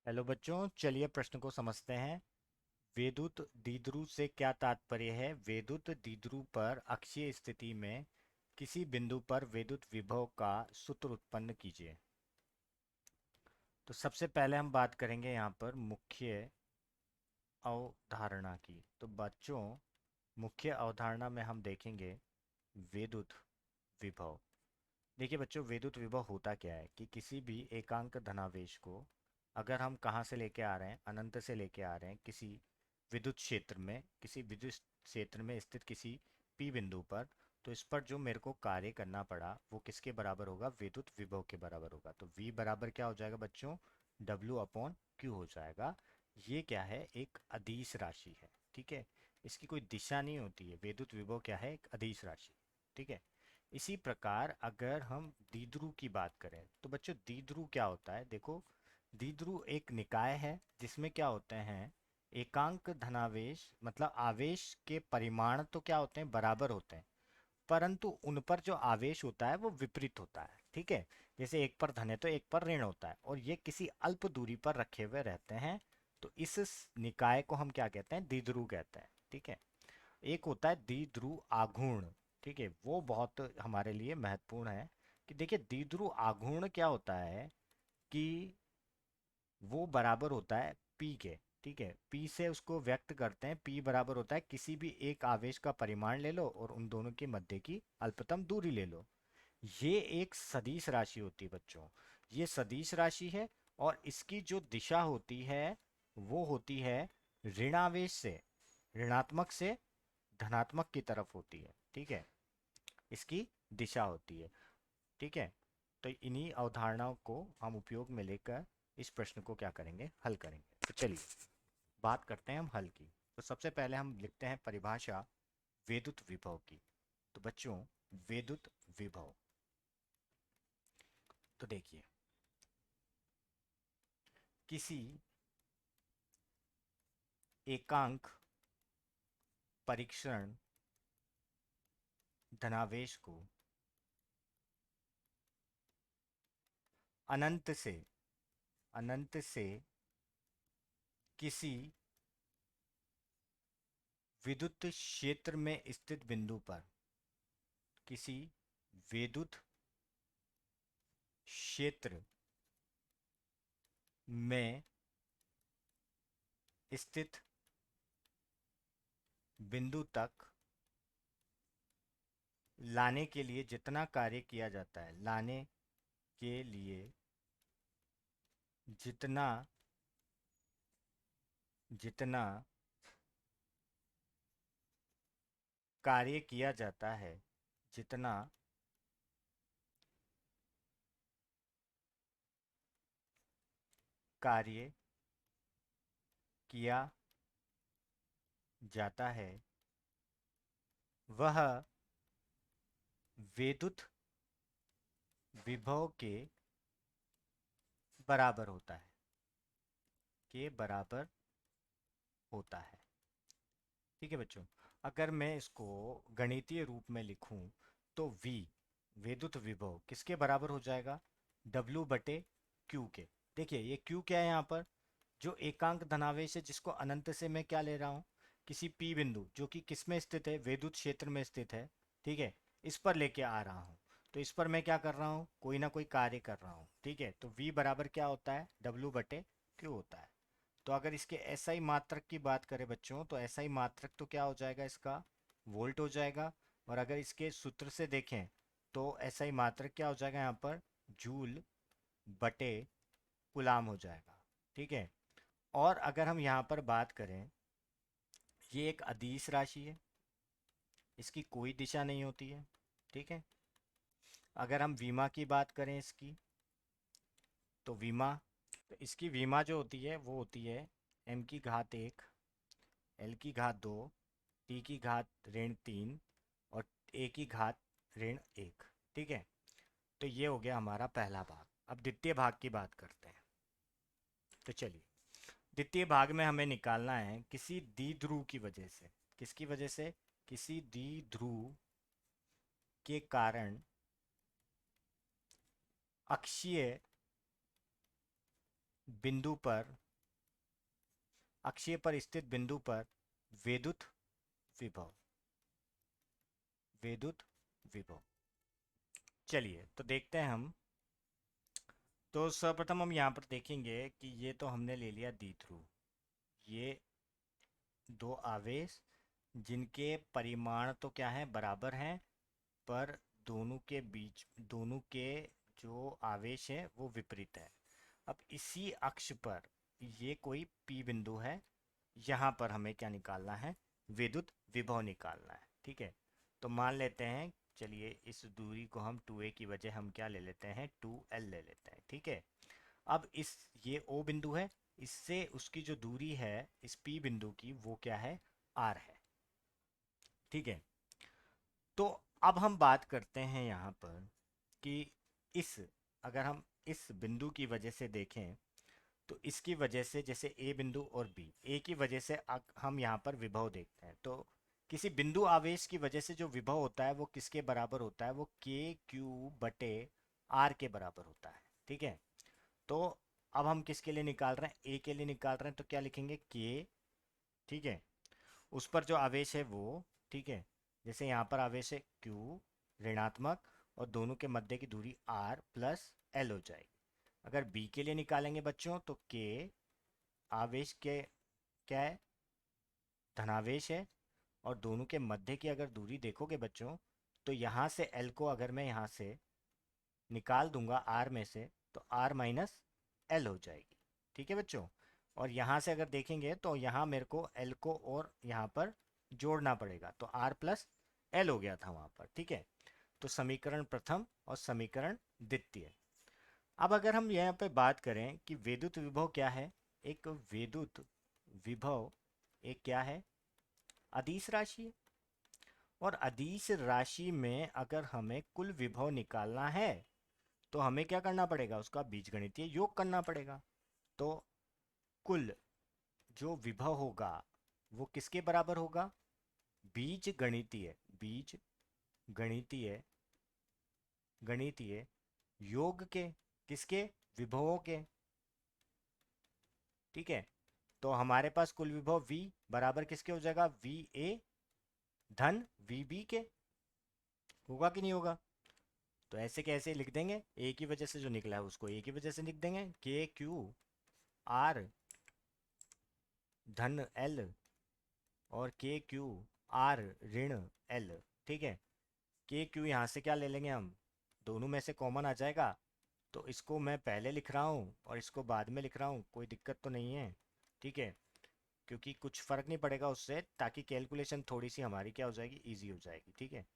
Hello बच्चों, चलिए प्रश्न को समझते हैं। वेदुत द्विध्रुव से क्या तात्पर्य है? वेदुत द्विध्रुव पर अक्षीय स्थिति में किसी बिंदु पर वेदुत विभव का सूत्र उत्पन्न कीजिए। तो सबसे पहले हम बात करेंगे यहाँ पर मुख्य अवधारणा की। तो बच्चों, मुख्य अवधारणा में हम देखेंगे वेदुत विभव। देखिए बच्चों, विद्युत विभव होता क्या है कि किसी भी एकांक धनावेश को अगर हम कहाँ से लेके आ रहे हैं, अनंत से लेके आ रहे हैं किसी विद्युत क्षेत्र में, किसी विद्युत क्षेत्र में स्थित किसी पी बिंदु पर, तो इस पर जो मेरे को कार्य करना पड़ा वो किसके बराबर होगा? विद्युत विभव के बराबर होगा। तो V बराबर क्या हो जाएगा बच्चों? W/Q हो जाएगा। ये क्या है? एक अदिश राशि है। ठीक है, इसकी कोई दिशा नहीं होती है। विद्युत विभव क्या है? एक अदिश राशि। ठीक है। इसी प्रकार अगर हम द्विध्रुव की बात करें तो बच्चों, द्विध्रुव क्या होता है? देखो, द्विध्रुव एक निकाय है जिसमें क्या होते हैं, एकांक धनावेश मतलब आवेश के परिमाण तो क्या होते हैं? बराबर होते हैं, परंतु उन पर जो आवेश होता है वो विपरीत होता है। ठीक है, जैसे एक पर धन है तो एक पर ऋण होता है, और ये किसी अल्प दूरी पर रखे हुए रहते हैं। तो इस निकाय को हम क्या कहते हैं? द्विध्रुव कहते हैं। ठीक है। एक होता है द्विध्रुव आघूर्ण। ठीक है, वो बहुत हमारे लिए महत्वपूर्ण है कि देखिए द्विध्रुव आघूर्ण क्या होता है कि वो बराबर होता है पी के। ठीक है, पी से उसको व्यक्त करते हैं। पी बराबर होता है किसी भी एक आवेश का परिमाण ले लो और उन दोनों के मध्य की अल्पतम दूरी ले लो। ये एक सदिश राशि होती है बच्चों। ये सदिश राशि है, और इसकी जो दिशा होती है वो होती है ऋणावेश से, ऋणात्मक से धनात्मक की तरफ होती है। ठीक है, इसकी दिशा होती है। ठीक है, तो इन्हीं अवधारणाओं को हम उपयोग में लेकर इस प्रश्न को क्या करेंगे? हल करेंगे। तो चलिए बात करते हैं हम हल की। तो सबसे पहले हम लिखते हैं परिभाषा वेदुत विभव की। तो बच्चों, वेदुत विभव, तो देखिए किसी एकांक परीक्षण धनावेश को अनंत से किसी विद्युत क्षेत्र में स्थित बिंदु पर, किसी विद्युत क्षेत्र में स्थित बिंदु तक लाने के लिए जितना कार्य किया जाता है, लाने के लिए जितना जितना कार्य किया जाता है, जितना कार्य किया जाता है वह विद्युत विभव के बराबर होता है, के बराबर होता है। ठीक है बच्चों, अगर मैं इसको गणितीय रूप में लिखूं तो V विद्युत विभव किसके बराबर हो जाएगा? W/Q के। देखिए ये Q क्या है यहाँ पर? जो एकांक धनावेश है जिसको अनंत से मैं क्या ले रहा हूँ? किसी P बिंदु जो कि किस में स्थित है? विद्युत क्षेत्र में स्थित है। ठीक है, इस पर लेके आ रहा हूँ। तो इस पर मैं क्या कर रहा हूँ? कोई ना कोई कार्य कर रहा हूँ। ठीक है, तो V बराबर क्या होता है? W/Q होता है। तो अगर इसके एसआई मात्रक की बात करें बच्चों, तो एसआई मात्रक तो क्या हो जाएगा? इसका वोल्ट हो जाएगा। और अगर इसके सूत्र से देखें तो एसआई मात्रक क्या हो जाएगा यहाँ पर? जूल बटे गुलाम हो जाएगा। ठीक है, और अगर हम यहाँ पर बात करें, ये एक अदिश राशि है, इसकी कोई दिशा नहीं होती है। ठीक है, अगर हम विमा की बात करें इसकी, तो विमा, तो इसकी विमा जो होती है वो होती है m⁻1, l⁻2, t⁻3 और a⁻1। ठीक है, तो ये हो गया हमारा पहला भाग। अब द्वितीय भाग की बात करते हैं। तो चलिए, द्वितीय भाग में हमें निकालना है किसी द्विध्रुव की वजह से। किसकी वजह से? किसी द्विध्रुव के कारण अक्षीय बिंदु पर, अक्षीय पर स्थित बिंदु पर विद्युत विभव, विद्युत विभव। चलिए तो देखते हैं हम। तो सर्वप्रथम हम यहाँ पर देखेंगे कि ये तो हमने ले लिया द्विध्रुव, ये दो आवेश जिनके परिमाण तो क्या है, बराबर हैं, पर दोनों के बीच, दोनों के जो आवेश है वो विपरीत है। अब इसी अक्ष पर ये कोई P बिंदु है, यहाँ पर हमें क्या निकालना है, विद्युत विभव निकालना है। ठीक है, तो मान लेते हैं, चलिए इस दूरी को हम 2a की वजह हम क्या ले लेते हैं, 2l ले लेते हैं। ठीक है, अब इस, ये O बिंदु है, इससे उसकी जो दूरी है इस P बिंदु की वो क्या है, R है। ठीक है, तो अब हम बात करते हैं यहाँ पर कि इस, अगर हम इस बिंदु की वजह से देखें तो इसकी वजह से, जैसे ए बिंदु और बी, ए की वजह से हम यहाँ पर विभव देखते हैं, तो किसी बिंदु आवेश की वजह से जो विभव होता है वो किसके बराबर होता है, वो के क्यू बटे आर के बराबर होता है। ठीक है, तो अब हम किसके लिए निकाल रहे हैं, ए के लिए निकाल रहे हैं, तो क्या लिखेंगे, के, ठीक है, उस पर जो आवेश है वो, ठीक है, जैसे यहाँ पर आवेश है Q ऋणात्मक, और दोनों के मध्य की दूरी R प्लस L हो जाएगी। अगर B के लिए निकालेंगे बच्चों तो K आवेश के क्या है, धनावेश है, और दोनों के मध्य की अगर दूरी देखोगे बच्चों तो यहाँ से L को अगर मैं यहाँ से निकाल दूंगा R में से तो R माइनस L हो जाएगी। ठीक है बच्चों, और यहाँ से अगर देखेंगे तो यहाँ मेरे को L को और यहाँ पर जोड़ना पड़ेगा, तो R प्लस L हो गया था वहाँ पर। ठीक है, तो समीकरण प्रथम और समीकरण द्वितीय। अब अगर हम यहाँ पे बात करें कि विद्युत विभव क्या है, एक विद्युत विभव एक क्या है, अदिश राशि है, और अदिश राशि में अगर हमें कुल विभव निकालना है तो हमें क्या करना पड़ेगा, उसका बीजगणितीय योग करना पड़ेगा। तो कुल जो विभव होगा वो किसके बराबर होगा, बीज गणितीय, बीज गणितीय, गणितीय योग के, किसके, विभवों के। ठीक है, तो हमारे पास कुल विभव V बराबर किसके हो जाएगा, VA धन VB के, होगा कि नहीं होगा। तो ऐसे कैसे लिख देंगे, A की वजह से जो निकला है उसको A की वजह से लिख देंगे, KQR धन L और KQR ऋण L। ठीक है, KQ यहाँ से क्या ले लेंगे हम, दोनों में से कॉमन आ जाएगा, तो इसको मैं पहले लिख रहा हूँ और इसको बाद में लिख रहा हूँ, कोई दिक्कत तो नहीं है। ठीक है, क्योंकि कुछ फर्क नहीं पड़ेगा उससे, ताकि कैलकुलेशन थोड़ी सी हमारी क्या हो जाएगी, इजी हो जाएगी। ठीक है,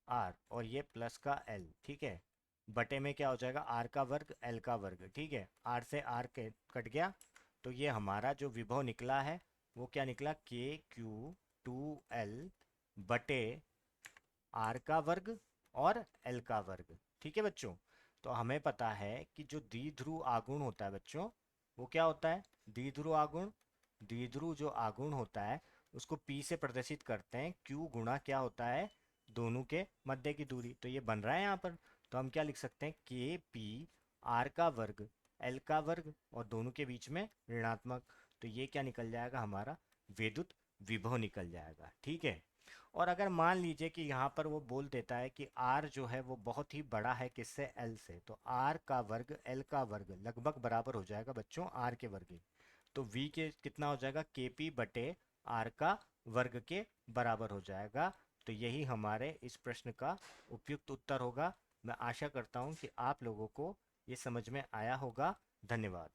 आर और ये प्लस का एल, ठीक है, बटे में क्या हो जाएगा, आर का वर्ग एल का वर्ग। ठीक है, आर से आर के कट गया, तो ये हमारा जो विभव निकला है वो क्या निकला, KQ2L बटे आर का वर्ग और एल का वर्ग। ठीक है बच्चों, तो हमें पता है कि जो द्विध्रुव आघूर्ण होता है बच्चों, वो क्या होता है, द्विध्रुव आघूर्ण, द्विध्रुव जो आघूर्ण होता है उसको P से प्रदर्शित करते हैं, Q गुणा क्या होता है, दोनों के मध्य की दूरी। तो ये बन रहा है यहाँ पर, तो हम क्या लिख सकते हैं, KP R का वर्ग L का वर्ग और दोनों के बीच में ऋणात्मक, तो ये क्या निकल जाएगा, हमारा विद्युत विभव निकल जाएगा। ठीक है, और अगर मान लीजिए कि यहाँ पर वो बोल देता है कि R जो है वो बहुत ही बड़ा है किससे, L से, तो R का वर्ग L का वर्ग लगभग बराबर हो जाएगा बच्चों R के वर्ग, तो V के कितना हो जाएगा, KP बटे R का वर्ग के बराबर हो जाएगा। तो यही हमारे इस प्रश्न का उपयुक्त उत्तर होगा। मैं आशा करता हूँ कि आप लोगों को ये समझ में आया होगा। धन्यवाद।